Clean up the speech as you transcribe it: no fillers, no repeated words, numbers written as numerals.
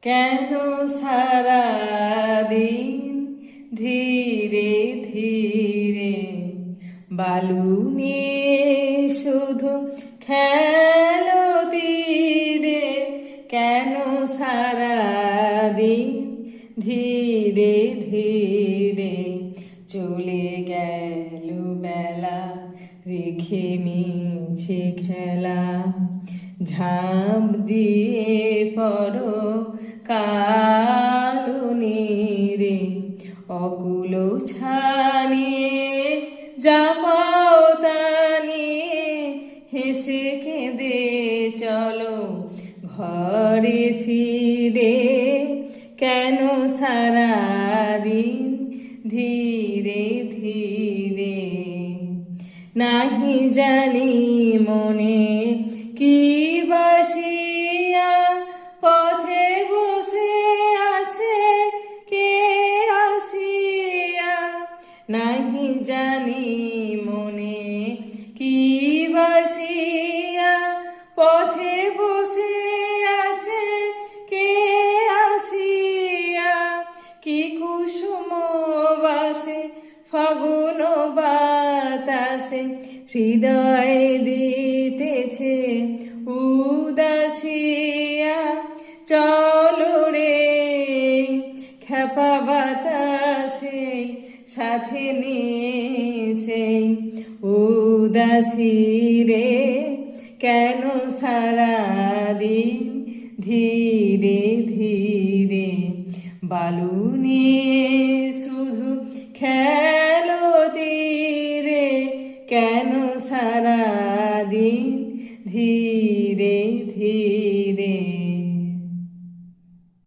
কেন সারাদিন ধীরে ধীরে বালু নিয়ে শুধু খেলো তীরে? কেন সারাদিন ধীরে ধীরে চলে গেল বেলা, রেখে মিছে খেলা? ঝাঁপ দিয়ে পড়ো কালো নীরে, অকুল ছানিয়ে জামাও তানিয়ে হেসে কেঁদে চলো ঘরে ফিরে। কেন সারাদিন ধীরে ধীরে? নাহি জানি মনে কি বাসিয়া পথে বসে আছে কে আসিয়া? নাহি জানি মনে কি বাসিয়া পথে বসে আছে কে আসিয়া? কি কুসুম বাসে ফাগুন বাতাসে হৃদয় দিতেছে উদাসিয়া? চলো রে খেপা বাতাসে সাথে নিয়ে সেই উদাসী রে। কেন সারাদিন ধীরে ধীরে বালু নিয়ে শুধু